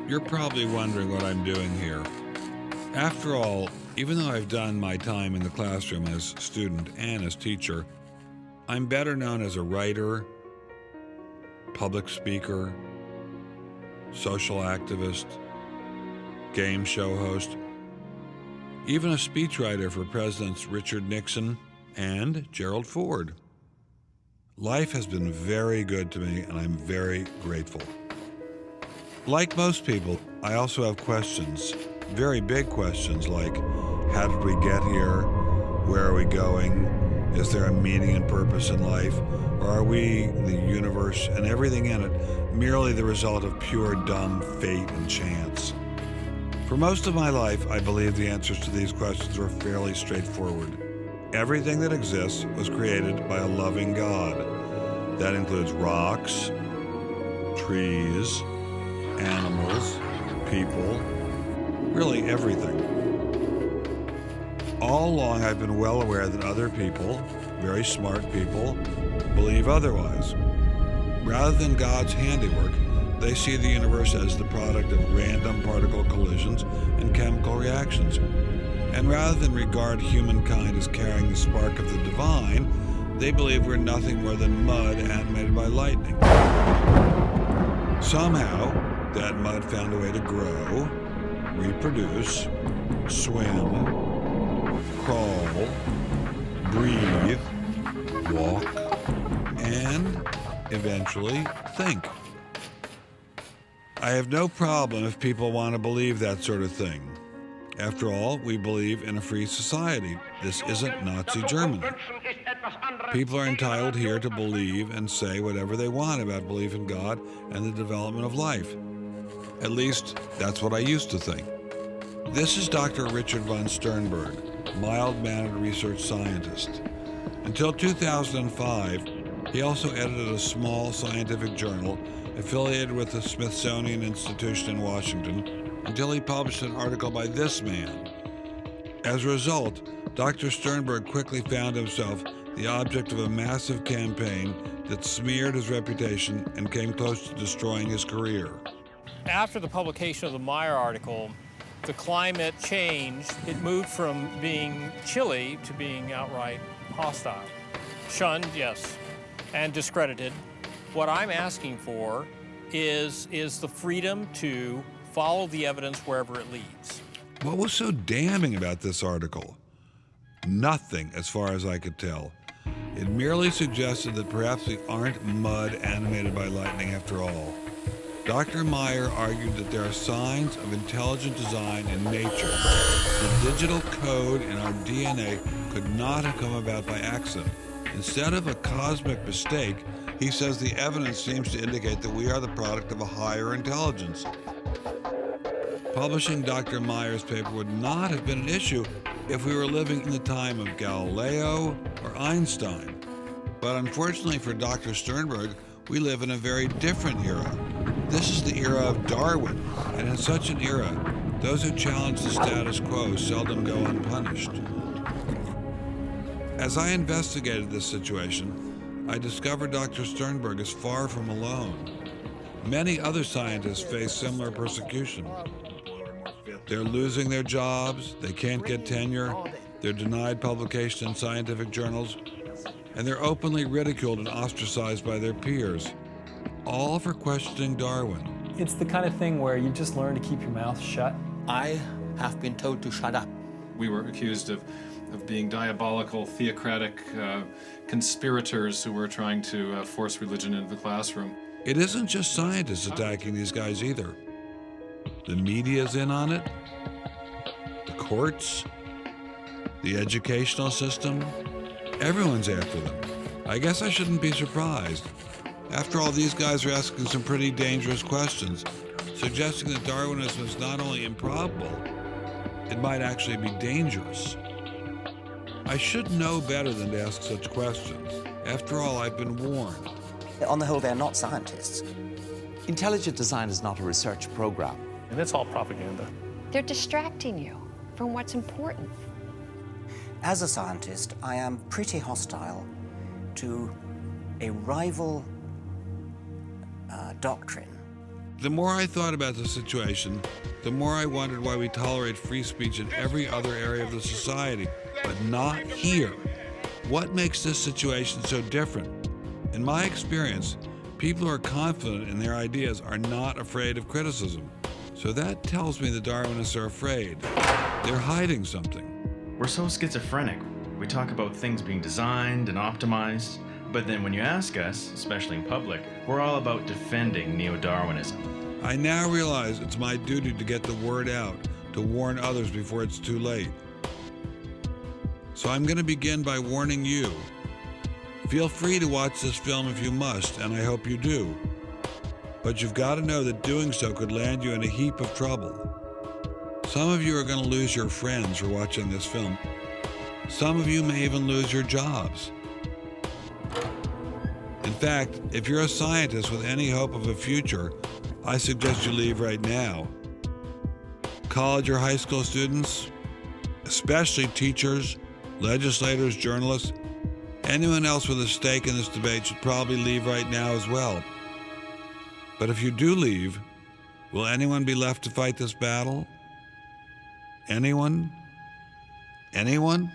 You're probably wondering what I'm doing here. After all, even though I've done my time in the classroom as student and as teacher, I'm better known as a writer, public speaker, social activist, game show host, even a speechwriter for Presidents Richard Nixon and Gerald Ford. Life has been very good to me, and I'm very grateful. Like most people, I also have questions, very big questions like, how did we get here? Where are we going? Is there a meaning and purpose in life? Or are we, the universe and everything in it, merely the result of pure dumb fate and chance? For most of my life, I believe the answers to these questions were fairly straightforward. Everything that exists was created by a loving God. That includes rocks, trees, animals, people, really everything. All along, I've been well aware that other people, very smart people, believe otherwise. Rather than God's handiwork, they see the universe as the product of random particle collisions and chemical reactions. And rather than regard humankind as carrying the spark of the divine, they believe we're nothing more than mud animated by lightning. Somehow, that mud found a way to grow, reproduce, swim, crawl, breathe, walk, and eventually think. I have no problem if people want to believe that sort of thing. After all, we believe in a free society. This isn't Nazi Germany. People are entitled here to believe and say whatever they want about belief in God and the development of life. At least, that's what I used to think. This is Dr. Richard von Sternberg, mild-mannered research scientist. Until 2005, he also edited a small scientific journal affiliated with the Smithsonian Institution in Washington until he published an article by this man. As a result, Dr. Sternberg quickly found himself the object of a massive campaign that smeared his reputation and came close to destroying his career. After the publication of the Meyer article, the climate changed. It moved from being chilly to being outright hostile. Shunned, yes, and discredited. What I'm asking for is the freedom to follow the evidence wherever it leads. What was so damning about this article? Nothing, as far as I could tell. It merely suggested that perhaps we aren't mud animated by lightning after all. Dr. Meyer argued that there are signs of intelligent design in nature. The digital code in our DNA could not have come about by accident. Instead of a cosmic mistake, he says the evidence seems to indicate that we are the product of a higher intelligence. Publishing Dr. Meyer's paper would not have been an issue if we were living in the time of Galileo or Einstein. But unfortunately for Dr. Sternberg, we live in a very different era. This is the era of Darwin, and in such an era, those who challenge the status quo seldom go unpunished. As I investigated this situation, I discovered Dr. Sternberg is far from alone. Many other scientists face similar persecution. They're losing their jobs, they can't get tenure, they're denied publication in scientific journals, and they're openly ridiculed and ostracized by their peers, all for questioning Darwin. It's the kind of thing where you just learn to keep your mouth shut. I have been told to shut up. We were accused of being diabolical, theocratic conspirators who were trying to force religion into the classroom. It isn't just scientists attacking these guys either. The media's in on it, the courts, the educational system, everyone's after them. I guess I shouldn't be surprised. After all, these guys are asking some pretty dangerous questions, suggesting that Darwinism is not only improbable, it might actually be dangerous. I should know better than to ask such questions. After all, I've been warned. On the whole, they're not scientists. Intelligent design is not a research program. And it's all propaganda. They're distracting you from what's important. As a scientist, I am pretty hostile to a rival doctrine The more I thought about the situation, the more I wondered why we tolerate free speech in every other area of the society, but not here. What makes this situation so different? In my experience, people who are confident in their ideas are not afraid of criticism. So that tells me the Darwinists are afraid. They're hiding something. We're so schizophrenic. We talk about things being designed and optimized, but then when you ask us, especially in public, we're all about defending neo-Darwinism. I now realize it's my duty to get the word out, to warn others before it's too late. So I'm going to begin by warning you. Feel free to watch this film if you must, and I hope you do. But you've got to know that doing so could land you in a heap of trouble. Some of you are going to lose your friends for watching this film. Some of you may even lose your jobs. In fact, if you're a scientist with any hope of a future, I suggest you leave right now. College or high school students, especially teachers, legislators, journalists, anyone else with a stake in this debate should probably leave right now as well. But if you do leave, will anyone be left to fight this battle? Anyone? Anyone?